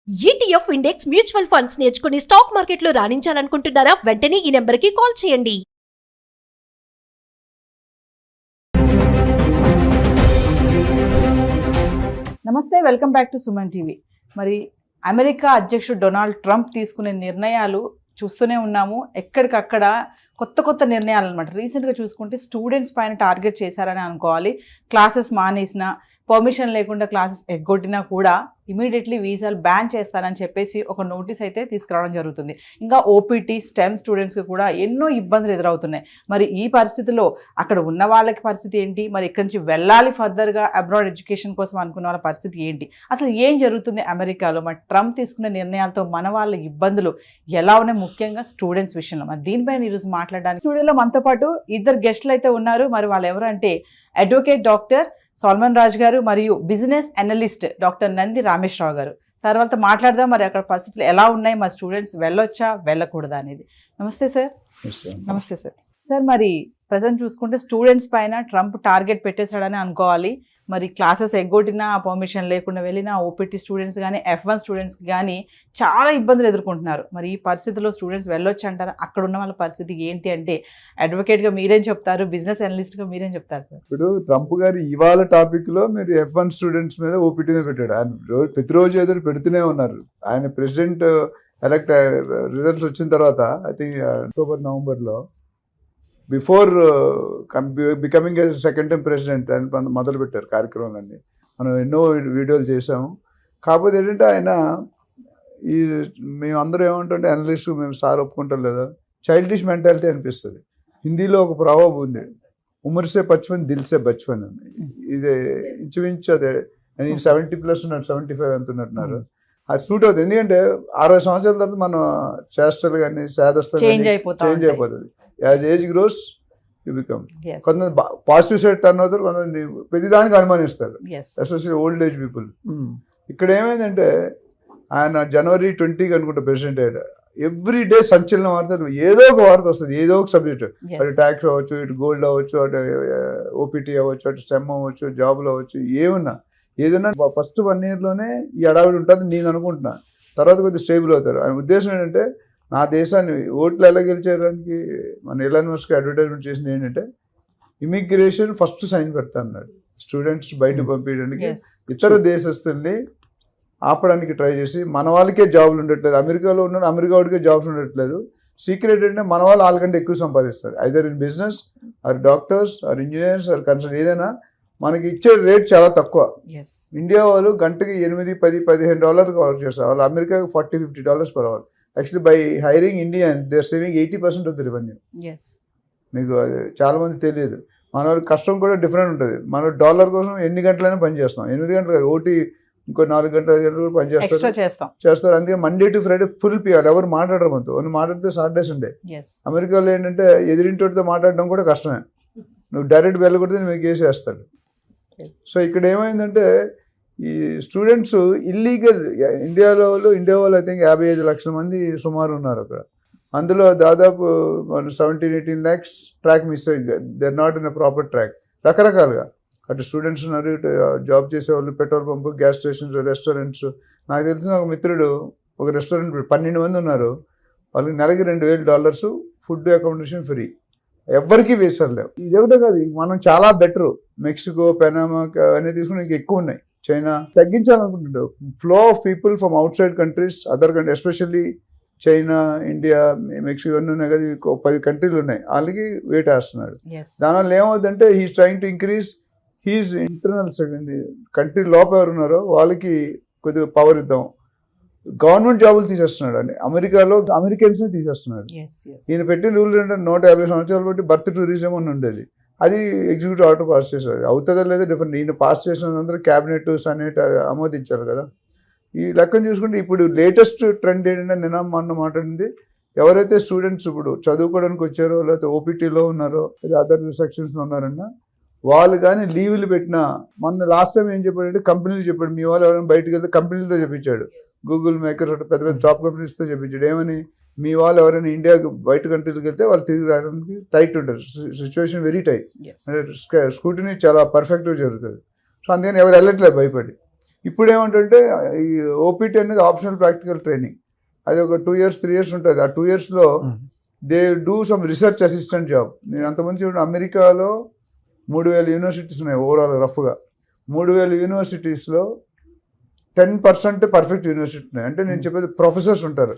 ETF index mutual funds నేర్చుకుని stock మార్కెట్లో రాణించాలనుకుంటున్నారా? వెంటనే ఈ నెంబర్కి కాల్ చేయండి. నమస్తే, welcome back to Suman TV. మరి అమెరికా అధ్యక్షుడు డొనాల్డ్ ట్రంప్ తీసుకునే నిర్ణయాలు చూస్తూనే ఉన్నాము. ఎక్కడికక్కడ కొత్త నిర్ణయాలు అనమాట. రీసెంట్గా చూసుకుంటే స్టూడెంట్స్ పైన టార్గెట్ చేశారని అనుకోవాలి. క్లాసెస్ మానేసిన, పర్మిషన్ లేకుండా క్లాసెస్ ఎగ్గొట్టినా కూడా ఇమీడియట్లీ వీసాలు బ్యాన్ చేస్తారని చెప్పేసి ఒక నోటీస్ అయితే తీసుకురావడం జరుగుతుంది. ఇంకా ఓపీటీ, స్టెమ్ స్టూడెంట్స్కి కూడా ఎన్నో ఇబ్బందులు ఎదురవుతున్నాయి. మరి ఈ పరిస్థితిలో అక్కడ ఉన్న వాళ్ళకి పరిస్థితి ఏంటి, మరి ఇక్కడి నుంచి వెళ్ళాలి ఫర్దర్గా అబ్రాడ్ ఎడ్యుకేషన్ కోసం అనుకున్న వాళ్ళ పరిస్థితి ఏంటి, అసలు ఏం జరుగుతుంది అమెరికాలో, మరి ట్రంప్ తీసుకున్న నిర్ణయాలతో మన వాళ్ళ ఇబ్బందులు ఎలా ఉన్నాయి, ముఖ్యంగా స్టూడెంట్స్ విషయంలో. మరి దీనిపైన ఈరోజు మాట్లాడడానికి స్టూడియోలో మనతో పాటు ఇద్దరు గెస్టులు అయితే ఉన్నారు. మరి వాళ్ళు ఎవరంటే అడ్వకేట్ డాక్టర్ సల్మాన్ రాజ్ గారు మరియు business analyst doctor Nandi Rameshwar Rao గారు. సార్, వాళ్ళతో మాట్లాడదాం. మరి అక్కడ పరిస్థితులు ఎలా ఉన్నాయి, మరి స్టూడెంట్స్ వెళ్ళొచ్చా వెళ్ళకూడదా అనేది. నమస్తే సార్. నమస్తే సార్. సార్, మరి ప్రజెంట్ చూసుకుంటే స్టూడెంట్స్ పైన ట్రంప్ టార్గెట్ పెట్టేశాడని అనుకోవాలి. మరి క్లాసెస్ ఎగ్గొట్టినా, పర్మిషన్ లేకుండా వెళ్ళినా ఓపీటీ స్టూడెంట్స్ కానీ, F1 స్టూడెంట్స్కి కానీ చాలా ఇబ్బందులు ఎదుర్కొంటున్నారు. మరి ఈ పరిస్థితుల్లో స్టూడెంట్స్ వెళ్ళొచ్చు అంటారా? అక్కడ ఉన్న వాళ్ళ పరిస్థితి ఏంటి అంటే అడ్వకేట్గా మీరేం చెప్తారు, బిజినెస్ అనలిస్ట్గా మీరేం చెప్తారు సార్? ఇప్పుడు ట్రంప్ గారు ఇవాళ టాపిక్లో మీరు F1 స్టూడెంట్స్ మీద ఓపీటీ మీద పెట్టాడు. ఆయన ప్రతిరోజు ఎదురు పెడుతూనే ఉన్నారు. ఆయన ప్రెసిడెంట్ ఎలక్ట్ రిజల్ట్స్ వచ్చిన తర్వాత ఐ థింక్ అక్టోబర్, నవంబర్లో before becoming a second time president అని మొదలుపెట్టారు కార్యక్రమాలన్నీ. మనం ఎన్నో వీడియోలు చేసాము. కాకపోతే ఏంటంటే ఆయన ఈ మేము అందరూ ఏమంటుంటే అనలిస్ట్ మేము సార్ ఒప్పుకుంటాం లేదా, చైల్డిష్ మెంటాలిటీ అనిపిస్తుంది. హిందీలో ఒక ప్రొవర్బ్ ఉంది, ఉమర్సే బచ్పన్ దిల్సే బచ్పన్ అని. ఇది ఇంచుమించు అదే. నేను 70+ ఉన్నాడు, 75 అంటున్నట్టున్నారు. అది సూట్ అవుతుంది. ఎందుకంటే 60 సంవత్సరాల తర్వాత మన చేష్టలు కానీ శాదస్థలు చేంజ్ అయిపోతుంది. As age gross you become. కొంతమంది పాజిటివ్ సైడ్ టర్న్ అవుతారు, కొంతమంది ప్రతిదానికి అనుమానిస్తారు, ఎస్పెషల్లీ ఓల్డ్ ఏజ్ పీపుల్. ఇక్కడ ఏమైందంటే ఆయన January 20 అనుకుంటా ప్రెసిడెంట్ అయ్యాడు. ఎవ్రీ డే సంచలన వార్తలు, ఏదో ఒక వార్త వస్తుంది, ఏదో ఒక సబ్జెక్ట్. అటు ట్యాక్స్ అవ్వచ్చు, ఇటు గోల్డ్ అవ్వచ్చు, అటు ఓపీటీ అవ్వచ్చు, అటు స్టెమ్ అవ్వచ్చు, జాబ్లు అవ్వచ్చు, ఏదన్నా ఫస్ట్ 1 yearలోనే ఈ అడావిడి ఉంటుంది నేను అనుకుంటున్నా. తర్వాత కొద్దిగా స్టేబుల్ అవుతారు. ఆయన ఉద్దేశం ఏంటంటే నా దేశాన్ని ఓట్లు ఎలా గెలిచేయడానికి మన ఎలాన్ మస్క్ అడ్వర్టైజ్మెంట్ చేసింది ఏంటంటే ఇమిగ్రేషన్ ఫస్ట్ సైన్ పెడతా అన్నాడు. స్టూడెంట్స్ బయటకు పంపించడానికి, ఇతర దేశస్తుల్ని ఆపడానికి ట్రై చేసి మన వాళ్ళకే జాబ్లు ఉండట్లేదు. అమెరికాలో ఉన్నాడు, అమెరికా వాడికే జాబ్స్ ఉండట్లేదు. సీక్రెట్ అంటే మన వాళ్ళు వాళ్ళకంటే ఎక్కువ సంపాదిస్తారు. Either in business or doctors or engineers or consult, ఏదైనా మనకి ఇచ్చే రేట్ చాలా తక్కువ. ఇండియా వాళ్ళు గంటకి $8, $10, $15 వర్క్ చేస్తారు. వాళ్ళు అమెరికాకి $40-50 per hour. Actually by hiring Indian they are saving 80% of the revenue. మీకు అది చాలా మంది తెలియదు. మన వాళ్ళకి కష్టం కూడా డిఫరెంట్ ఉంటుంది. మన $1 కోసం ఎన్ని గంటలైనా పని చేస్తాం. 8 గంటలు కాదు, ఒకటి ఇంకో 4 గంటలు 5 గంటలు కూడా పని చేస్తారు. అందుకే Monday to Friday full PR. ఎవరు మాట్లాడరు మనతో, వాళ్ళు మాట్లాడితే సాటర్డే సండే. అమెరికాలో ఏంటంటే ఎదిరింటితో మాట్లాడడం కూడా కష్టమే. నువ్వు డైరెక్ట్ వెళ్ళకూడదు, మీకు కేసు వేస్తాడు. సో ఇక్కడ ఏమైందంటే ఈ స్టూడెంట్స్ ఇల్లీగల్ ఇండియా వాళ్ళు ఐ థింక్ 55 లక్షల మంది సుమారు ఉన్నారు అక్కడ. అందులో దాదాపు 17-18 lakhs ట్రాక్ మిస్ అయ్యి, they are not in a proper track. రకరకాలుగా అటు స్టూడెంట్స్ ఉన్నారు, ఇటు జాబ్ చేసేవాళ్ళు, petrol pump, gas stations, restaurants. నాకు తెలిసిన ఒక మిత్రుడు ఒక రెస్టారెంట్ 12 మంది ఉన్నారు. వాళ్ళకి నెలకి $2,000 ఫుడ్, అకామిడేషన్ ఫ్రీ. ఎవరికి వేసారు లేవు. ఇది ఒకటే కాదు, మనం చాలా బెటరు. మెక్సికో, పెనామా అనేది తీసుకుని ఇంకా ఎక్కువ ఉన్నాయి. చైనా తగ్గించాలనుకుంటుంటారు. Flow of people from outside countries, other country, especially China, India, Mexico అన్నీ ఉన్నాయి కదా, 10 కంట్రీలు ఉన్నాయి. వాళ్ళకి వెయిట్ వేస్తున్నాడు. దానివల్ల ఏమవుతుందంటే he's trying to increase he's internal country లోపల ఎవరు ఉన్నారో వాళ్ళకి కొద్దిగా పవర్ ఇద్దాం. గవర్నమెంట్ జాబులు తీసేస్తున్నాడు అండి. అమెరికాలో అమెరికన్స్ని తీసేస్తున్నాడు. ఈయన పెట్టిన రూల్ ఏంటంటే 150 సంవత్సరాలు బట్టి బర్త్ టూరిజం అని ఉండేది. అది ఎగ్జిక్యూటివ్ ఆర్డర్ పాస్ చేశారు. అవుతుందో లేదో డిఫరెంట్. ఈయన పాస్ చేసినందరూ క్యాబినెట్ సెనెట్ ఆమోదించారు కదా. ఈ లెక్కను చూసుకుంటే ఇప్పుడు లేటెస్ట్ ట్రెండ్ ఏంటంటే నిన్న మొన్న మాట్లాడింది, ఎవరైతే స్టూడెంట్స్ ఇప్పుడు చదువుకోవడానికి వచ్చారో, లేకపోతే ఓపీటీలో ఉన్నారో, లేదా అదర్ సెక్షన్స్లో ఉన్నారన్నా, వాళ్ళు కానీ లీవులు పెట్టినా, మొన్న లాస్ట్ టైం ఏం చెప్పాడంటే కంపెనీలు చెప్పాడు, మీ వాళ్ళు ఎవరైనా బయటకు వెళ్తే కంపెనీలతో చెప్పించాడు. గూగుల్, మైక్రోసాఫ్ట్, పెద్ద టాప్ కంపెనీస్తో చెప్పించాడు. ఏమని, మీ వాళ్ళు ఎవరైనా ఇండియాకి బయట కంట్రీలకు వెళ్తే వాళ్ళు తిరిగి రావడానికి టైట్ ఉంటుంది, సిచ్యువేషన్ వెరీ టైట్. అంటే స్కూటీని చాలా పర్ఫెక్ట్గా జరుగుతుంది. సో అందుకని ఎవరు వెళ్ళట్లేదు భయపడి. ఇప్పుడు ఏమంటే ఈ ఓపీటీ అనేది ఆప్షనల్ ప్రాక్టికల్ ట్రైనింగ్, అది ఒక 2 years 3 years ఉంటుంది. ఆ 2 yearsలో they do some research assistant job. నేను అంతమంది చూడండి, అమెరికాలో 3000 యూనివర్సిటీస్ ఉన్నాయి ఓవరాల్ రఫ్గా. 3000 యూనివర్సిటీస్లో 10% పర్ఫెక్ట్ యూనివర్సిటీ ఉన్నాయి. అంటే నేను చెప్పేది ప్రొఫెసర్స్ ఉంటారు.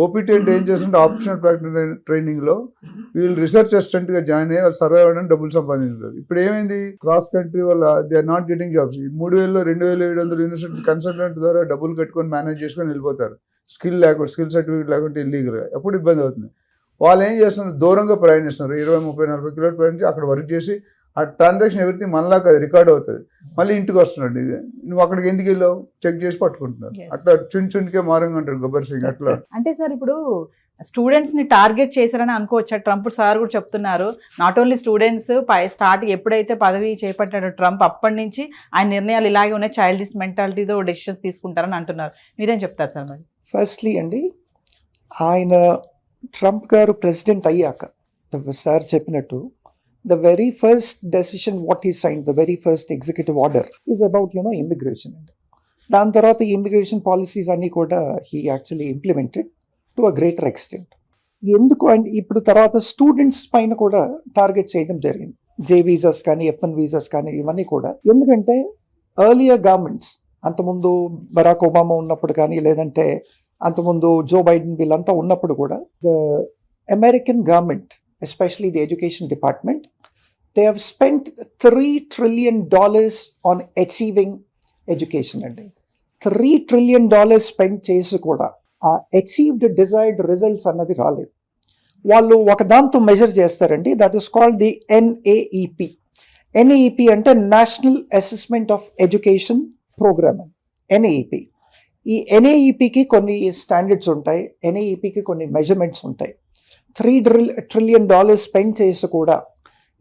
ఓపీటీ అంటే ఏం చేస్తుంటే ఆప్షనల్ ప్రాక్టికల్ ట్రైనింగ్లో వీళ్ళు రీసెర్చ్ అసిస్టెంట్గా జాయిన్ అయ్యి వాళ్ళు సర్వైవ్ అవ్వడానికి డబ్బులు సంపాదించారు. ఇప్పుడు ఏమైంది, క్రాస్ కంట్రీ వల్ల they are not getting jobs. 3000లో 2700 యూనివర్సిటీ కన్సల్టెంట్ ద్వారా డబ్బులు కట్టుకొని మేనేజ్ చేసుకొని వెళ్ళిపోతారు. స్కిల్ సర్టిఫికేట్ లేకుంటే ఇల్లీగల్గా. ఎప్పుడు ఇబ్బంది అవుతుంది. వాళ్ళు ఏం చేస్తున్నారు, దూరంగా ప్రయాణిస్తున్నారు, 20, 30, 40 కిలోమీటర్ ప్రయాణించి అక్కడ వర్క్ చేసి ఆ ట్రాన్సాక్షన్ ఎవ్రీథింగ్ మనలా అది రికార్డ్ అవుతుంది. మళ్ళీ ఇంటికి వస్తున్నాడు, నువ్వు అక్కడికి ఎందుకు వెళ్ళావు చెక్ చేసి పట్టుకుంటున్నారు. అట్లా చుంచుంటికే మారంగా అంటాడు గబ్బర్ సింగ్. అట్లా అంటే సార్ ఇప్పుడు స్టూడెంట్స్ ని టార్గెట్ చేశారని అనుకోవచ్చా? ట్రంప్ సార్ కూడా చెప్తున్నారు, నాట్ ఓన్లీ స్టూడెంట్స్ స్టార్ట్ ఎప్పుడైతే పదవి చేపట్టాడో ట్రంప్ అప్పటి నుంచి ఆయన నిర్ణయాలు ఇలాగే ఉన్నాయి, చైల్డిష్ మెంటాలిటీతో డెసిషన్స్ తీసుకుంటారని అంటున్నారు. మీరేం చెప్తారు సార్? మరి ఫస్ట్లీ అండి, ఆయన ట్రంప్ గారు ప్రెసిడెంట్ అయ్యాక సార్ చెప్పినట్టు the very first decision what he signed, the very first executive order is about immigration. దాని తర్వాత ఈ ఇమిగ్రేషన్ పాలసీస్ అన్నీ కూడా he actually implemented to a greater extent. ఎందుకు అండ్ ఇప్పుడు తర్వాత స్టూడెంట్స్ పైన కూడా టార్గెట్ చేయడం జరిగింది. జే వీసాస్ కానీ F1 వీసాస్ కానీ ఇవన్నీ కూడా. ఎందుకంటే ఎర్లియర్ గవర్నమెంట్స్ అంతకుముందు బరాక్ ఒబామా ఉన్నప్పుడు కానీ లేదంటే అంతకుముందు జో బైడెన్ వీళ్ళంతా ఉన్నప్పుడు కూడా the American government, especially the education department, they have spent $3 trillion on achieving education. And $3 trillion spent చేసి కూడా ఆ అచీవ్డ్ డిజైర్డ్ రిజల్ట్స్ అన్నది రాలేదు. వాళ్ళు ఒక దాంతో మెజర్ చేస్తారండి, that is called the NAEP. NAEP అంటే national assessment of education program. NAEP, ఈ NAEPకి కొన్ని స్టాండర్డ్స్ ఉంటాయి, NAEPకి కొన్ని మెజర్మెంట్స్ ఉంటాయి. $3 trillion స్పెండ్ చేసి కూడా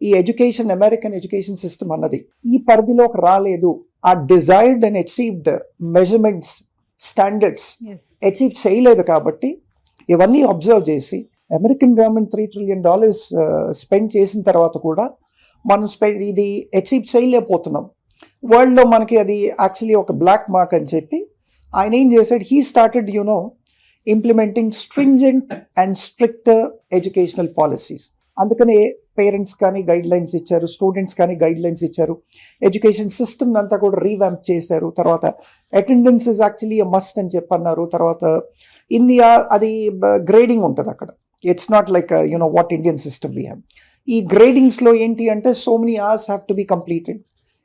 ఈ ఎడ్యుకేషన్, అమెరికన్ ఎడ్యుకేషన్ సిస్టమ్ అన్నది ఈ పరిధిలోకి రాలేదు. ఆ desired and achieved measurements, standards achieve చేయలేదు. కాబట్టి ఇవన్నీ అబ్జర్వ్ చేసి అమెరికన్ గవర్నమెంట్ $3 trillion స్పెండ్ చేసిన తర్వాత కూడా మనం ఇది అచీవ్ చేయలేకపోతున్నాం. వరల్డ్లో మనకి అది యాక్చువల్లీ ఒక బ్లాక్ మార్క్ అని చెప్పి ఆయన ఏం చేశాడు, he started implementing stringent and stricter educational policies. అందుకనే పేరెంట్స్ కానీ గైడ్ లైన్స్ ఇచ్చారు, స్టూడెంట్స్ కానీ గైడ్ లైన్స్ ఇచ్చారు, ఎడ్యుకేషన్ సిస్టమ్ అంతా కూడా రీవ్యాంప్ చేశారు. తర్వాత అటెండెన్స్ ఇస్ యాక్చువల్లీ మస్ట్ అని చెప్పన్నారు. తర్వాత అది గ్రేడింగ్ ఉంటుంది అక్కడ. It's not like what Indian system we have. ఈ గ్రేడింగ్స్లో ఏంటి అంటే so many hours have to be completed.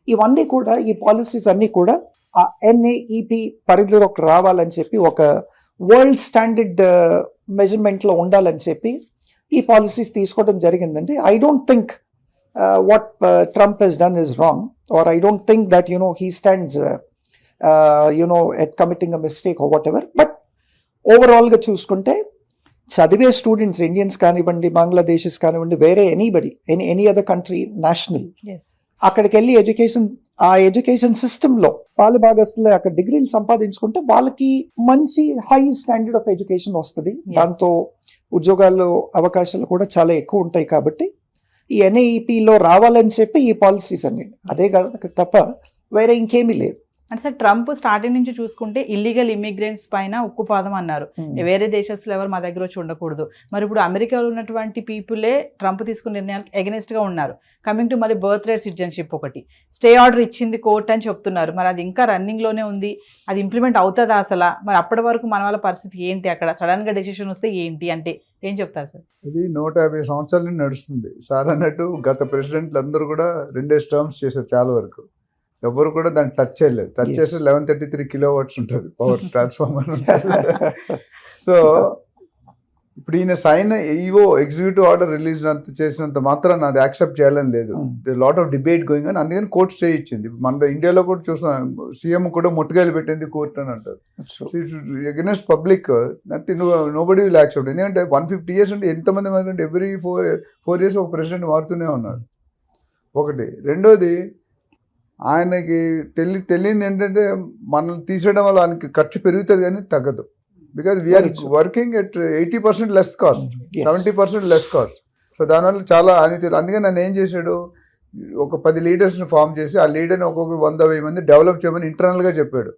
ఇవన్నీ కూడా ఈ పాలసీస్ అన్నీ కూడా ఆ NAEP పరిధిలోకి రావాలని చెప్పి, ఒక వరల్డ్ స్టాండర్డ్ మెజర్మెంట్లో ఉండాలని చెప్పి ఈ పాలసీస్ తీసుకోవడం జరిగిందండి. I don't think what Trump he's done is wrong, or I don't think that he stands at committing a mistake or whatever. But ఓవరాల్గా చూసుకుంటే చదివే స్టూడెంట్స్, ఇండియన్స్ కానివ్వండి, బంగ్లాదేశీస్ కానివ్వండి, వేరే ఎనీ అదర్ కంట్రీ నేషనల్, అక్కడికి వెళ్ళి ఆ ఎడ్యుకేషన్ సిస్టంలో వాళ్ళ భాగస్తులు అక్కడ డిగ్రీలు సంపాదించుకుంటే వాళ్ళకి మంచి హై స్టాండర్డ్ ఆఫ్ ఎడ్యుకేషన్ వస్తుంది. దాంతో ఉద్యోగాలు అవకాశాలు కూడా చాలా ఎక్కువ ఉంటాయి. కాబట్టి ఈ NAEPలో రావాలని చెప్పి ఈ పాలసీస్ అన్ని, అదే తప్ప వేరే ఇంకేమీ లేదు. అంటే సార్ ట్రంప్ స్టార్టింగ్ నుంచి చూసుకుంటే ఇల్లీగల్ ఇమిగ్రెంట్స్ పైన ఉక్కుపాదం అన్నారు, వేరే దేశస్తులు ఎవరు మా దగ్గర వచ్చి ఉండకూడదు. మరి ఇప్పుడు అమెరికాలో ఉన్నటువంటి పీపులే ట్రంప్ తీసుకున్న నిర్ణయాలకు ఎగనెస్ట్ గా ఉన్నారు. కమింగ్ టు మళ్ళీ బర్త్ రైట్ సిటిజన్షిప్, ఒకటి స్టే ఆర్డర్ ఇచ్చింది కోర్ట్ అని చెప్తున్నారు. మరి అది ఇంకా రన్నింగ్ లోనే ఉంది, అది ఇంప్లిమెంట్ అవుతుందా అసలు? మరి అప్పటి వరకు మన వాళ్ళ పరిస్థితి ఏంటి? అక్కడ సడన్ గా డెసిషన్ వస్తే ఏంటి అంటే ఏం చెప్తారు సార్? ఇది 150 సంవత్సరాల నుండి నడుస్తుంది సార్ అన్నట్టు. గత ప్రెసిడెంట్లు అందరూ కూడా 2 టర్మ్స్ చేశారు చాలా వరకు. ఎవరు కూడా దాన్ని టచ్ చేయలేదు. టచ్ చేస్తే 1133 kilowatts ఉంటుంది పవర్ ట్రాన్స్ఫార్మర్. సో ఇప్పుడు ఈయన సైన్ ఎగ్జిక్యూటివ్ ఆర్డర్ రిలీజ్ చేసినంత మాత్రం అది యాక్సెప్ట్ చేయాలని లేదు. లాట్ ఆఫ్ డిబేట్ గోయింగ్ అని, అందుకని కోర్టు స్టే ఇచ్చింది. మన ఇండియాలో కూడా చూస్తాం, సీఎం కూడా ముట్టుగాయలు పెట్టింది కోర్టు అని అంటారు. Against public nobody will accept. ఎందుకంటే 150 years అంటే ఎంతమంది అంటే ఎవ్రీ 4 years ఒక ప్రెసిడెంట్ మారుతూనే ఉన్నాడు. ఒకటి. రెండోది, ఆయనకి తెలియంది ఏంటంటే మనల్ని తీసేయడం వల్ల ఆయనకి ఖర్చు పెరుగుతుంది కానీ తగ్గదు. Because we're working at 80% less cost, 70% less cost. So దానివల్ల చాలా ఆయన అందుకని నన్ను ఏం చేశాడు, ఒక 10 leadersని ఫామ్ చేసి ఆ లీడర్ని ఒక్కొక్కరు 100-1000 మంది డెవలప్ చేయమని ఇంటర్నల్గా చెప్పాడు.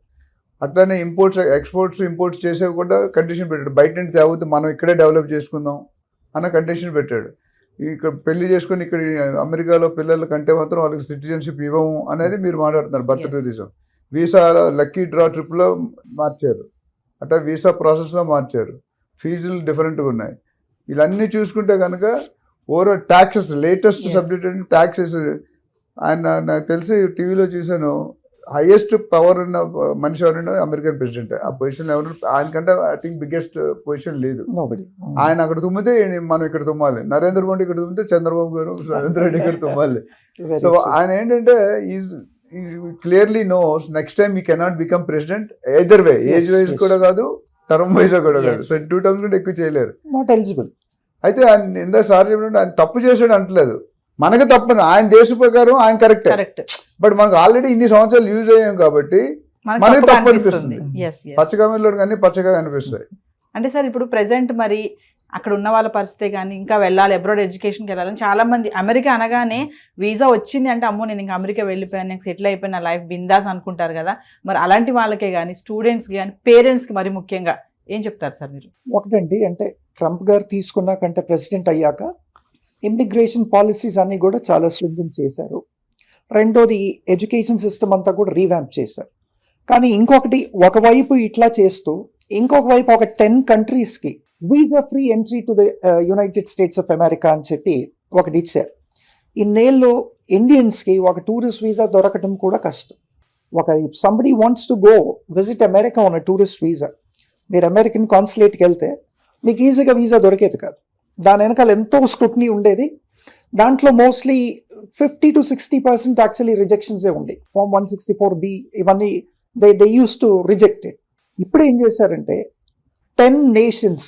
అట్లానే ఇంపోర్ట్స్ చేసేవి కూడా కండిషన్ పెట్టాడు. బయట నుండి తేవద్దు, మనం ఇక్కడే డెవలప్ చేసుకుందాం అన్న కండిషన్ పెట్టాడు. ఇక్కడ పెళ్లి చేసుకుని ఇక్కడ అమెరికాలో పిల్లల కంటే మాత్రం వాళ్ళకి సిటిజన్షిప్ ఇవ్వము అనేది మీరు మాట్లాడుతున్నారు. Birth tourism, visa lucky draw ట్రిప్లో మార్చారు, అట్లా వీసా ప్రాసెస్లో మార్చారు, ఫీజులు డిఫరెంట్గా ఉన్నాయి. ఇవన్నీ చూసుకుంటే కనుక ఓవరాల్ ట్యాక్సెస్, లేటెస్ట్ సబ్జెక్ట్ అంటే ట్యాక్సెస్. ఆయన నాకు తెలిసి టీవీలో చూశాను, హైయెస్ట్ పవర్ ఉన్న మనిషి ఎవరైనా అమెరికన్ ప్రెసిడెంట్. ఆ పొజిషన్ ఎవరు ఆయనకంటే ఐ థింక్ బిగ్గెస్ట్ పొజిషన్ లేదు. ఆయన అక్కడ తుమ్మితే మనం ఇక్కడ తుమ్మాలి, నరేంద్ర మోడీ ఇక్కడ తుమ్మితే చంద్రబాబు గారు రేవంత్ రెడ్డి ఇక్కడ తుమ్మాలి. సో ఆయన ఏంటంటే is clearly nose next time ఈ కెనాట్ బికమ్ ప్రెసిడెంట్ ఎదర్ వే, ఏజ్ వైజ్ కూడా కాదు, టర్మ్ వైజ్ కూడా కాదు. సో 2 terms కూడా ఎక్కువ చేయలేరు, నాట్ ఎలిజిబుల్. అయితే ఆయన ఇందా సార్ చెప్పినట్టు ఆయన తప్పు చేసాడు అంటలేదు, మనకు తప్పని, ఆయన దేశ ప్రకారం ఆయన కరెక్ట్. బట్ మనకు ఆల్రెడీ ఇన్ని సంవత్సరాలు యూజ్ అయ్యాం కాబట్టి మనకి తప్పు అనిపిస్తుంది. పచ్చగా కానీ పచ్చగా అనిపిస్తాయి. అంటే సార్ ఇప్పుడు ప్రెసెంట్ మరి అక్కడ ఉన్న వాళ్ళ పరిస్థితి కానీ ఇంకా వెళ్ళాలి, అబ్రాడ్ ఎడ్యుకేషన్కి వెళ్ళాలని చాలా మంది, అమెరికా అనగానే వీసా వచ్చింది అంటే అమ్మో నేను ఇంకా అమెరికా వెళ్ళిపోయాను, నేను సెటిల్ అయిపోయిన, నా లైఫ్ బిందాస్ అనుకుంటారు కదా. మరి అలాంటి వాళ్ళకే కానీ, స్టూడెంట్స్కి కానీ, పేరెంట్స్కి మరి ముఖ్యంగా ఏం చెప్తారు సార్ మీరు? ఒకటండి, అంటే ట్రంప్ గారు తీసుకున్నాకంటే ప్రెసిడెంట్ అయ్యాక ఇమిగ్రేషన్ పాలసీస్ అన్నీ కూడా చాలా స్ట్రింజెంట్ చేశారు. రెండోది ఎడ్యుకేషన్ సిస్టమ్ అంతా కూడా రీవ్యాంప్ చేశారు. కానీ ఇంకొకటి, ఒకవైపు ఇట్లా చేస్తూ ఇంకొక వైపు ఒక 10 countries visa free entry to the United States of America అని చెప్పి ఒకటి ఇచ్చారు. ఇన్నేళ్ళు ఇండియన్స్కి ఒక టూరిస్ట్ వీసా దొరకటం కూడా కష్టం. ఒక somebody wants to go visit America on tourist visa, మీరు అమెరికన్ కాన్సులేట్కి వెళ్తే మీకు ఈజీగా వీసా దొరికేది కాదు. దాని వెనకాల ఎంతో స్క్రూటినీ ఉండేది. దాంట్లో మోస్ట్లీ 50 to 60% యాక్చువల్లీ రిజెక్షన్సే ఉండేవి. Form 164B ఇవన్నీ they use to reject it. ఇప్పుడు ఏం చేశారంటే 10 nations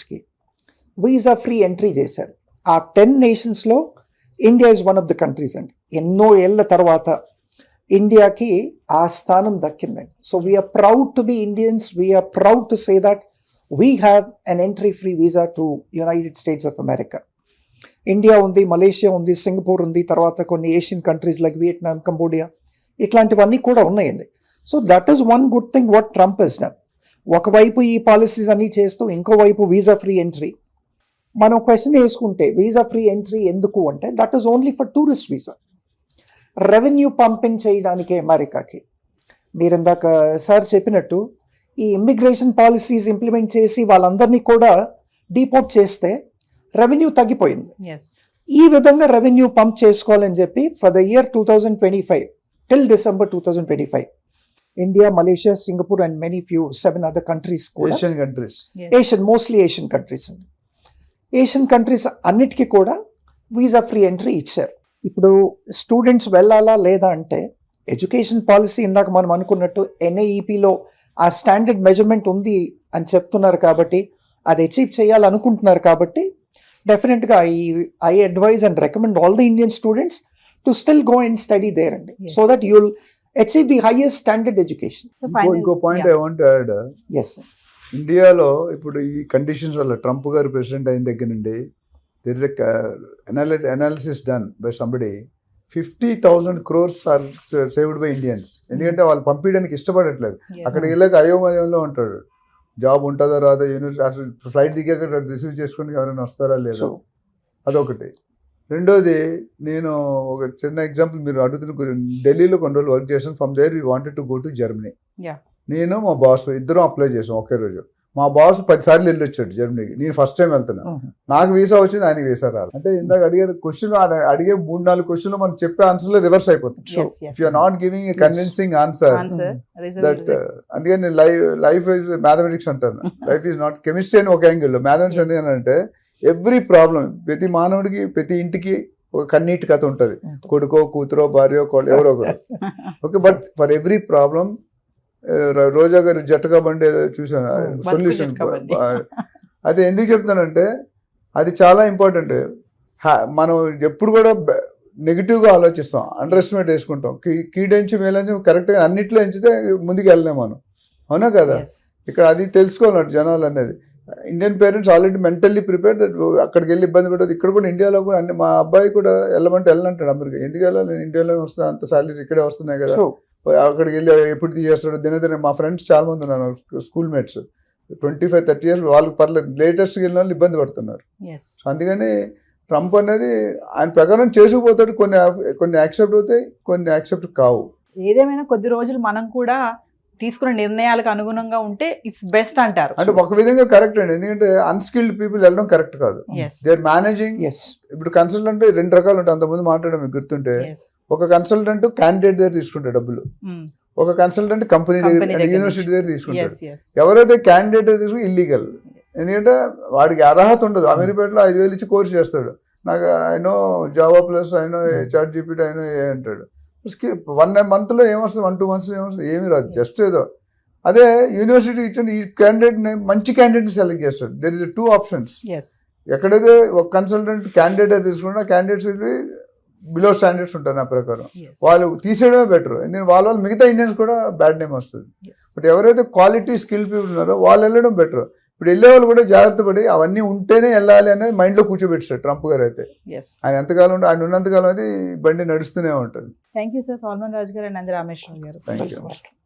వీసా ఫ్రీ ఎంట్రీ చేశారు. ఆ 10 nations India is one of the countries అండి. ఎన్నో ఏళ్ల తర్వాత ఇండియాకి ఆ స్థానం దక్కిందండి. So we are proud to be Indians, we are proud to say that we have an entry free visa to United States of America. India ఉంది, మలేషియా ఉంది, సింగపూర్ ఉంది, తర్వాత కొన్ని Asian countries like Vietnam, Cambodia, ఇట్లాంటివన్నీ కూడా ఉన్నాయండి. So that is one good thing what Trump has done. ఒకవైపు ఈ పాలసీస్ అన్నీ చేస్తూ ఇంకోవైపు వీసా ఫ్రీ ఎంట్రీ. మనం క్వశ్చన్ వేసుకుంటే వీసా ఫ్రీ ఎంట్రీ ఎందుకు అంటే that is only for tourist visa, revenue pumping చేయడానికి అమెరికాకి. మీరు ఇందాక సార్ చెప్పినట్టు ఈ ఇమ్మిగ్రేషన్ పాలసీస్ ఇంప్లిమెంట్ చేసి వాళ్ళందరినీ కూడా డిపోర్ట్ చేస్తే రెవెన్యూ తగ్గిపోయింది. ఈ విధంగా రెవెన్యూ పంప్ చేసుకోవాలని చెప్పి for the year 2025 till December 2025 India, Malaysia, Singapore and many few 7 other countries కూడా, మోస్ట్లీ ఏషియన్ కంట్రీస్ అండి, ఏషియన్ కంట్రీస్ అన్నిటికీ కూడా వీసా ఫ్రీ ఎంట్రీ ఇచ్చారు. ఇప్పుడు స్టూడెంట్స్ వెళ్ళాలా లేదా అంటే ఎడ్యుకేషన్ పాలసీ ఇందాక మనం అనుకున్నట్టు NAEPలో ఆ స్టాండర్డ్ మెజర్మెంట్ ఉంది అని చెప్తున్నారు కాబట్టి, అది అచీవ్ చేయాలనుకుంటున్నారు కాబట్టి డెఫినెట్గా I advise and recommend all the Indian students to still go and study there అండి, so that you will achieve the highest standard education. ఇంకో point I want to add. Yes sir. ఇండియాలో ఇప్పుడు ఈ conditions వల్ల Trump గారు president అయిన దగ్గర నుండి there is analysis done by somebody 50,000 crores are saved by Indians. ఎందుకంటే వాళ్ళు పంపించడానికి ఇష్టపడట్లేదు. అక్కడికి వెళ్ళాక అయోమయంలో ఉంటాడు, జాబ్ ఉంటుందా రాదా, యూనివర్సిటీ ఫ్లైట్ దిగాక రిసీవ్ చేసుకుని ఎవరైనా వస్తారా లేదా, అదొకటి. రెండోది, నేను ఒక చిన్న ఎగ్జాంపుల్ మీరు అడుగుతున్న, ఢిల్లీలో కొన్ని రోజులు వర్క్ చేసాను. From there we wanted to go to Germany. నేను మా బాస్ ఇద్దరం అప్లై చేసాం ఒకే రోజు. మా బాస్ 10 సార్లు వెళ్ళి వచ్చాడు జర్మనీకి, నేను ఫస్ట్ టైం వెళ్తున్నా. నాకు వీసా వచ్చింది, ఆయనకి వీసా రాదు. అంటే ఇందాక అడిగే క్వశ్చన్, అడిగే 3-4 క్వశ్చన్లు మనం చెప్పే ఆన్సర్లో రివర్స్ అయిపోతుంది. If you're not giving a convincing answer that, అందుకని లైఫ్ ఈజ్ మ్యాథమెటిక్స్ అంటాను. లైఫ్ ఈజ్ నాట్ కెమిస్ట్రీ అని ఒక యాంగిల్లో, మ్యాథమెటిక్స్ ఎందుకంటే ఎవ్రీ ప్రాబ్లం, ప్రతి మానవుడికి ప్రతి ఇంటికి ఒక కన్నీటి కథ ఉంటుంది, కొడుకో కూతురో భార్యో ఎవరో ఒకరు. Okay, but for every problem, Roja గారి జట్టగా బండి ఏదో చూసాను సొల్యూషన్. అది ఎందుకు చెప్తానంటే అది చాలా ఇంపార్టెంట్. మనం ఎప్పుడు కూడా నెగిటివ్గా ఆలోచిస్తాం, అండర్ ఎస్టిమేట్ వేసుకుంటాం. కీడెంచి మేలంచి కరెక్ట్గా అన్నిట్లో ఎంచితే ముందుకు వెళ్ళలేం మనం, అవునా కదా? ఇక్కడ అది తెలుసుకోవాలంట జనాలు అనేది. Indian parents already mentally prepare that అక్కడికి వెళ్ళి ఇబ్బంది పడదు. ఇక్కడ కూడా ఇండియాలో కూడా అన్ని, మా అబ్బాయి కూడా వెళ్ళమంటే వెళ్ళనంటాడు అమెరికా. ఎందుకు వెళ్ళాలి, నేను ఇండియాలో వస్తా, అంత సాలరీస్ ఇక్కడే వస్తున్నాయి కదా, అక్కడికి వెళ్ళి ఎప్పుడు తీసేస్తాడు దినదిన. మా ఫ్రెండ్స్ చాలా మంది ఉన్నారు, స్కూల్ మేట్స్ 25-30 ఇయర్స్, వాళ్ళకి పర్లేదు, లేటెస్ట్కి వెళ్ళిన వాళ్ళు ఇబ్బంది పడుతున్నారు. అందుకని ట్రంప్ అనేది ఆయన ప్రకారం చేసుకుపోతాడు. కొన్ని యాక్సెప్ట్ అవుతాయి, కొన్ని యాక్సెప్ట్ కావు. ఏదేమైనా కొద్ది రోజులు మనం కూడా తీసుకున్న నిర్ణయాలకు అనుగుణంగా ఉంటే ఇట్స్ బెస్ట్ అంటారు. అంటే ఒక విధంగా కరెక్ట్ అండి, ఎందుకంటే అన్స్కిల్డ్ పీపుల్ వెళ్ళడం కరెక్ట్ కాదు. They are managing. ఇప్పుడు కన్సల్టెంట్ 2 రకాలు ఉంటాయి, అంతకుముందు మాట్లాడడం మీకు గుర్తుంటే. ఒక కన్సల్టెంట్ క్యాండిడేట్ దగ్గర తీసుకుంటాడు డబ్బులు, ఒక కన్సల్టెంట్ కంపెనీ దగ్గర, యూనివర్సిటీ దగ్గర తీసుకుంటాడు. ఎవరైతే క్యాండిడేట్ దగ్గర తీసుకుని ఇల్లీగల్, ఎందుకంటే వాడికి అర్హత ఉండదు. అమీర్పేటలో 5,000 ఇచ్చి కోర్సు చేస్తాడు, నాకు ఐనో జావా ప్లస్, ఐనో చాట్ జీపీటీ, ఐనో ఏ అంటాడు. 1 monthలో ఏమొస్తుంది, 1-2 monthsలో ఏమొస్తుంది, ఏమీ రాదు, జస్ట్ ఏదో. అదే యూనివర్సిటీ ఇచ్చిన ఈ క్యాండిడేట్ని, మంచి క్యాండిడేట్ని సెలెక్ట్ చేస్తాడు. There is 2 options. ఎక్కడైతే ఒక కన్సల్టెంట్ క్యాండిడేట్ తీసుకుంటే క్యాండిడేట్స్ బిలో స్టాండర్డ్స్ ఉంటారు నా ప్రకారం, వాళ్ళు తీసేయడమే బెటర్. ఎందుకంటే వాళ్ళ మిగతా ఇండియన్స్ కూడా బ్యాడ్ నేమ్ వస్తుంది. బట్ ఎవరైతే క్వాలిటీ స్కిల్ పీపుల్ ఉన్నారో వాళ్ళు వెళ్ళడం బెటర్. ఇప్పుడు వెళ్ళే వాళ్ళు కూడా జాగ్రత్త పడి అవన్నీ ఉంటేనే వెళ్ళాలి అనేది మైండ్లో కూర్చోబెట్టాడు ట్రంప్ గారు. అయితే ఆయన ఎంతకాలం ఉంటే ఆయన ఉన్నంతకాలం అది బండి నడుస్తూనే ఉంటుంది. థ్యాంక్ యూ సార్, సాల్మన్ రాజు గారు అండ్ నంది రామేశ్వరం గారు. Thank you.